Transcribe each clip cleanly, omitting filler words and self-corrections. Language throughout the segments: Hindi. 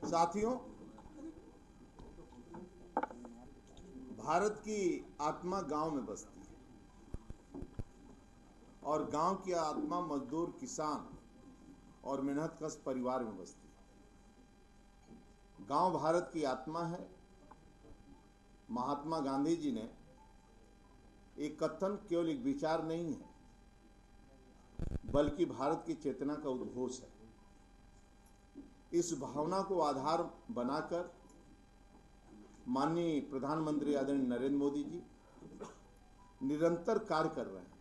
साथियों, भारत की आत्मा गांव में बसती है और गांव की आत्मा मजदूर, किसान और मेहनतकश परिवार में बसती है। गांव भारत की आत्मा है। महात्मा गांधी जी ने एक कथन केवल एक विचार नहीं है, बल्कि भारत की चेतना का उद्घोष है। इस भावना को आधार बनाकर माननीय प्रधानमंत्री आदरणीय नरेंद्र मोदी जी निरंतर कार्य कर रहे हैं।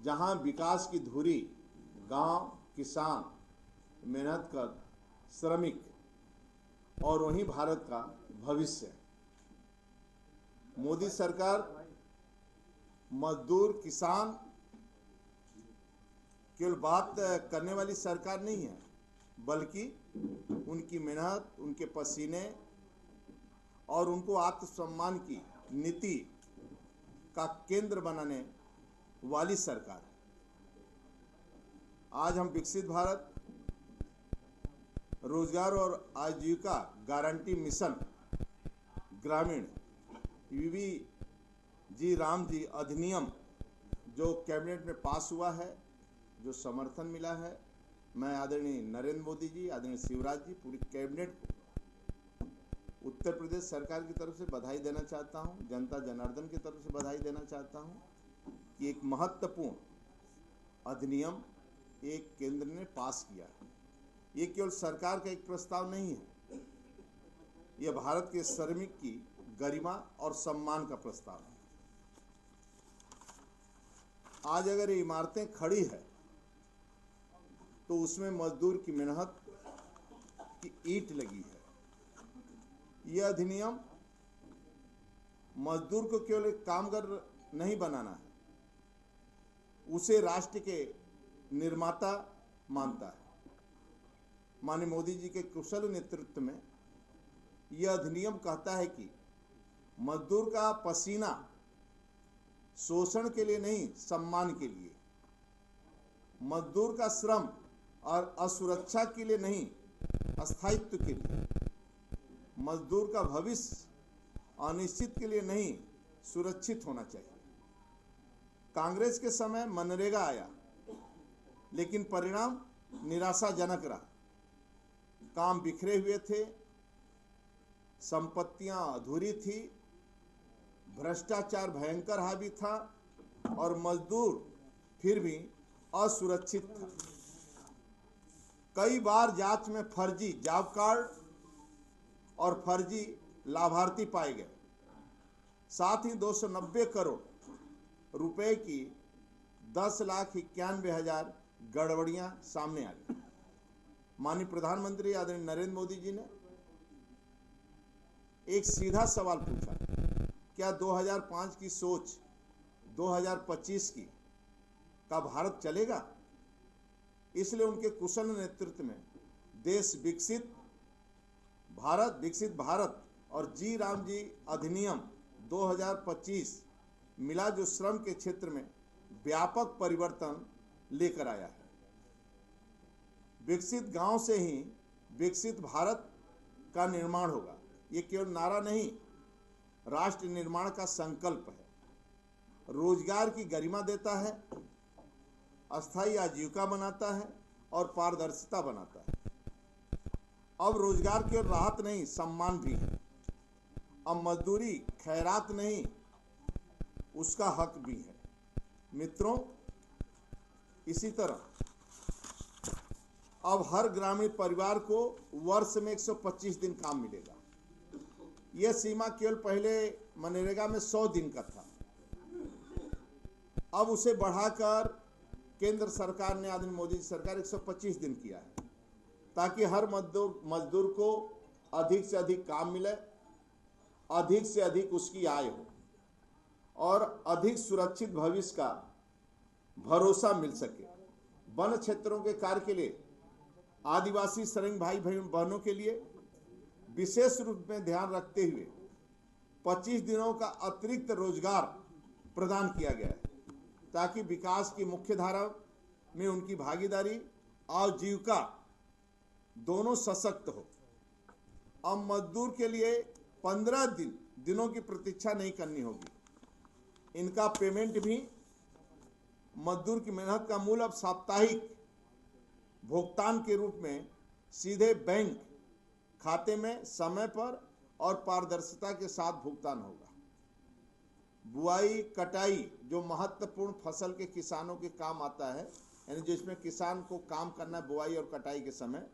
जहां विकास की धुरी गांव, किसान, मेहनतकश, श्रमिक और वहीं भारत का भविष्य है। मोदी सरकार मजदूर, किसान केवल बात करने वाली सरकार नहीं है, बल्कि उनकी मेहनत, उनके पसीने और उनको आत्मसम्मान की नीति का केंद्र बनाने वाली सरकार है। आज हम विकसित भारत, रोजगार और आजीविका गारंटी मिशन ग्रामीण वीवी जी राम जी अधिनियम जो कैबिनेट में पास हुआ है, जो समर्थन मिला है, मैं आदरणीय नरेंद्र मोदी जी, आदरणीय शिवराज जी, पूरी कैबिनेट को उत्तर प्रदेश सरकार की तरफ से बधाई देना चाहता हूं, जनता जनार्दन की तरफ से बधाई देना चाहता हूं कि एक महत्वपूर्ण अधिनियम एक केंद्र ने पास किया है। ये केवल सरकार का एक प्रस्ताव नहीं है, यह भारत के श्रमिक की गरिमा और सम्मान का प्रस्ताव है। आज अगर ये इमारतें खड़ी है तो उसमें मजदूर की मेहनत की ईंट लगी है। यह अधिनियम मजदूर को केवल एक कामगार नहीं बनाना है, उसे राष्ट्र के निर्माता मानता है। माननीय मोदी जी के कुशल नेतृत्व में यह अधिनियम कहता है कि मजदूर का पसीना शोषण के लिए नहीं, सम्मान के लिए। मजदूर का श्रम और असुरक्षा के लिए नहीं, अस्थायित्व के लिए। मजदूर का भविष्य अनिश्चित के लिए नहीं, सुरक्षित होना चाहिए। कांग्रेस के समय मनरेगा आया, लेकिन परिणाम निराशाजनक रहा। काम बिखरे हुए थे, संपत्तियां अधूरी थी, भ्रष्टाचार भयंकर हावी था और मजदूर फिर भी असुरक्षित था। कई बार जांच में फर्जी जॉब कार्ड और फर्जी लाभार्थी पाए गए। साथ ही 290 करोड़ रुपए की 10,91,000 गड़बड़ियां सामने आ गई। माननीय प्रधानमंत्री आदरणीय नरेंद्र मोदी जी ने एक सीधा सवाल पूछा, क्या 2005 की सोच 2025 की का भारत चलेगा? इसलिए उनके कुशल नेतृत्व में देश विकसित भारत और जी राम जी अधिनियम 2025 मिला, जो श्रम के क्षेत्र में व्यापक परिवर्तन लेकर आया है। विकसित गांव से ही विकसित भारत का निर्माण होगा। ये केवल नारा नहीं, राष्ट्र निर्माण का संकल्प है। रोजगार की गरिमा देता है, अस्थायी आजीविका बनाता है और पारदर्शिता बनाता है। अब रोजगार केवल राहत नहीं, सम्मान भी है। अब मजदूरी खैरात नहीं, उसका हक भी है। मित्रों, इसी तरह अब हर ग्रामीण परिवार को वर्ष में 125 दिन काम मिलेगा। यह सीमा केवल पहले मनरेगा में 100 दिन का था। अब उसे बढ़ाकर केंद्र सरकार ने, आदरणीय मोदी सरकार 125 दिन किया है, ताकि हर मजदूर को अधिक से अधिक काम मिले, अधिक से अधिक उसकी आय हो और अधिक सुरक्षित भविष्य का भरोसा मिल सके। वन क्षेत्रों के कार्य के लिए आदिवासी श्रमिक भाई बहनों के लिए विशेष रूप में ध्यान रखते हुए 25 दिनों का अतिरिक्त रोजगार प्रदान किया गया है, ताकि विकास की मुख्य धारा में उनकी भागीदारी और जीविका दोनों सशक्त हो। अब मजदूर के लिए 15 दिनों की प्रतीक्षा नहीं करनी होगी। इनका पेमेंट भी मजदूर की मेहनत का मूल अब साप्ताहिक भुगतान के रूप में सीधे बैंक खाते में समय पर और पारदर्शिता के साथ भुगतान होगा। बुआई कटाई जो महत्वपूर्ण फसल के किसानों के काम आता है, यानी जिसमें किसान को काम करना है बुआई और कटाई के समय,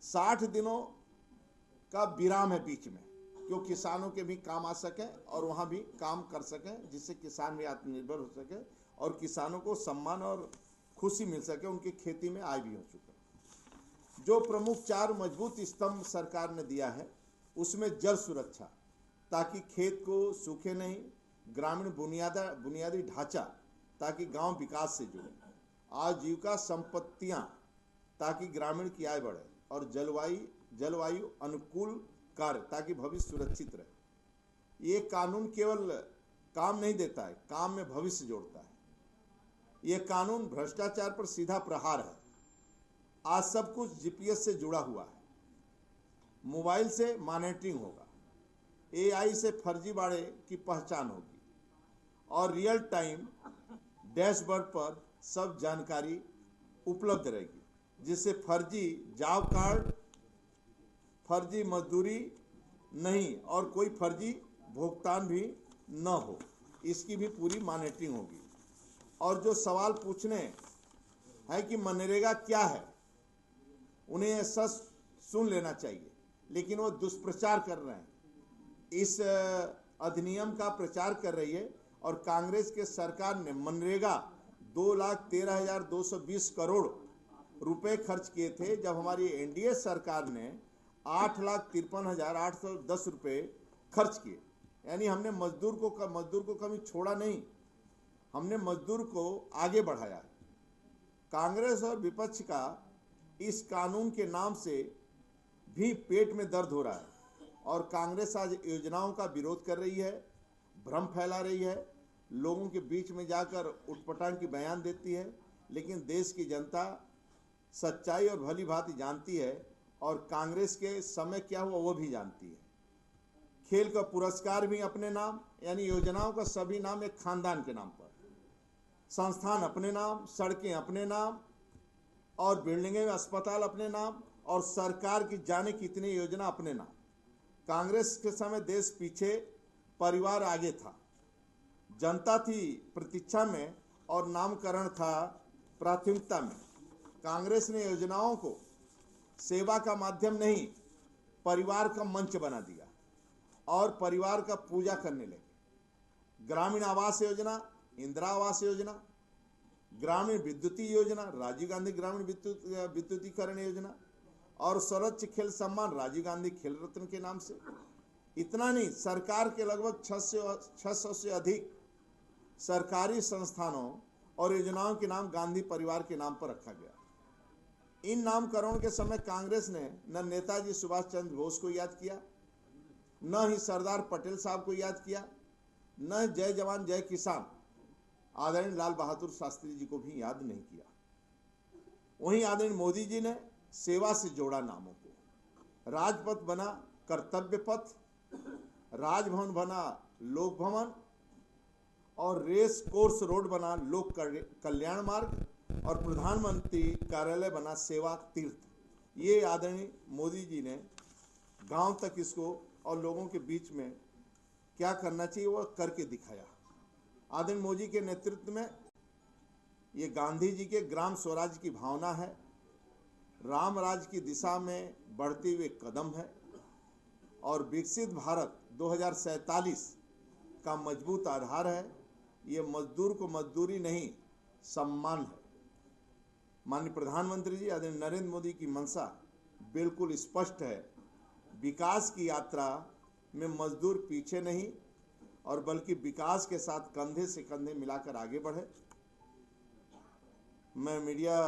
60 दिनों का विराम है बीच में, क्यों किसानों के भी काम आ सके और वहाँ भी काम कर सकें, जिससे किसान भी आत्मनिर्भर हो सके और किसानों को सम्मान और खुशी मिल सके, उनकी खेती में आय भी हो सके। जो प्रमुख 4 मजबूत स्तंभ सरकार ने दिया है उसमें जल सुरक्षा, ताकि खेत को सूखे नहीं, ग्रामीण बुनियादी ढांचा ताकि गांव विकास से जुड़े, आजीविका संपत्तियां ताकि ग्रामीण की आय बढ़े, और जलवायु अनुकूल कार्य ताकि भविष्य सुरक्षित रहे। ये कानून केवल काम नहीं देता है, काम में भविष्य जोड़ता है। ये कानून भ्रष्टाचार पर सीधा प्रहार है। आज सब कुछ जीपीएस से जुड़ा हुआ है, मोबाइल से मॉनिटरिंग होगा, एआई से फर्जीवाड़े की पहचान होगी और रियल टाइम डैशबोर्ड पर सब जानकारी उपलब्ध रहेगी, जिससे फर्जी जॉब कार्ड, फर्जी मजदूरी नहीं और कोई फर्जी भुगतान भी न हो, इसकी भी पूरी मॉनिटरिंग होगी। और जो सवाल पूछने हैं कि मनरेगा क्या है, उन्हें यह सच सुन लेना चाहिए, लेकिन वो दुष्प्रचार कर रहे हैं। इस अधिनियम का प्रचार कर रही है और कांग्रेस के सरकार ने मनरेगा 2,13,220 करोड़ रुपए खर्च किए थे, जब हमारी एनडीए सरकार ने 8,53,810 रुपए खर्च किए। यानी हमने मजदूर को कभी छोड़ा नहीं, हमने मजदूर को आगे बढ़ाया। कांग्रेस और विपक्ष का इस कानून के नाम से भी पेट में दर्द हो रहा है और कांग्रेस आज योजनाओं का विरोध कर रही है, भ्रम फैला रही है, लोगों के बीच में जाकर उटपटांग की बयान देती है, लेकिन देश की जनता सच्चाई और भली भांति जानती है और कांग्रेस के समय क्या हुआ वो भी जानती है। खेल का पुरस्कार भी अपने नाम, यानी योजनाओं का सभी नाम एक खानदान के नाम पर, संस्थान अपने नाम, सड़कें अपने नाम और बिल्डिंगें अस्पताल अपने नाम और सरकार की जाने कितनी योजना अपने नाम। कांग्रेस के समय देश पीछे, परिवार आगे था, जनता थी प्रतीक्षा में और नामकरण था प्राथमिकता में। कांग्रेस ने योजनाओं को सेवा का माध्यम नहीं, परिवार का मंच बना दिया और परिवार का पूजा करने लगे। ग्रामीण आवास योजना, इंदिरा आवास योजना, ग्रामीण विद्युतीय योजना, राजीव गांधी ग्रामीण विद्युतीकरण योजना और सर्वोच्च खेल सम्मान राजीव गांधी खेल रत्न के नाम से। इतना नहीं, सरकार के लगभग 600 से अधिक सरकारी संस्थानों और योजनाओं के नाम गांधी परिवार के नाम पर रखा गया। इन नामकरण के समय कांग्रेस ने न नेताजी सुभाष चंद्र बोस को याद किया, न ही सरदार पटेल साहब को याद किया, न जय जवान जय किसान आदरणीय लाल बहादुर शास्त्री जी को भी याद नहीं किया। वहीं आदरणीय मोदी जी ने सेवा से जोड़ा नामों को। राजपथ बना कर्तव्य पथ, राजभवन बना लोक भवन और रेस कोर्स रोड बना लोक कल्याण मार्ग और प्रधानमंत्री कार्यालय बना सेवा तीर्थ। ये आदरणीय मोदी जी ने गांव तक इसको और लोगों के बीच में क्या करना चाहिए वह करके दिखाया। आदरणीय मोदी के नेतृत्व में ये गांधी जी के ग्राम स्वराज की भावना है, राम राज की दिशा में बढ़ते हुए कदम है और विकसित भारत 2047 का मजबूत आधार है। ये मजदूर को मजदूरी नहीं, सम्मान है। माननीय प्रधानमंत्री जी आदरणीय नरेंद्र मोदी की मंशा बिल्कुल स्पष्ट है। विकास की यात्रा में मजदूर पीछे नहीं और बल्कि विकास के साथ कंधे से कंधे मिलाकर आगे बढ़े। मैं मीडिया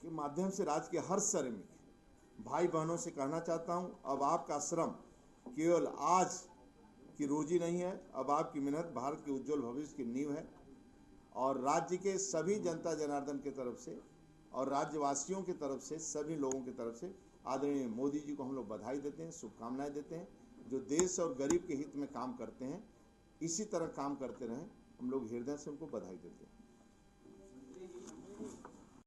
के माध्यम से राज्य के हर श्रमिक भाई बहनों से कहना चाहता हूं, अब आपका श्रम केवल आज की रोजी नहीं है, अब आपकी मेहनत भारत के उज्जवल भविष्य की नींव है। और राज्य के सभी जनता जनार्दन की तरफ से और राज्यवासियों की तरफ से, सभी लोगों की तरफ से आदरणीय मोदी जी को हम लोग बधाई देते हैं, शुभकामनाएं देते हैं। जो देश और गरीब के हित में काम करते हैं, इसी तरह काम करते रहें, हम लोग हृदय से उनको बधाई देते हैं।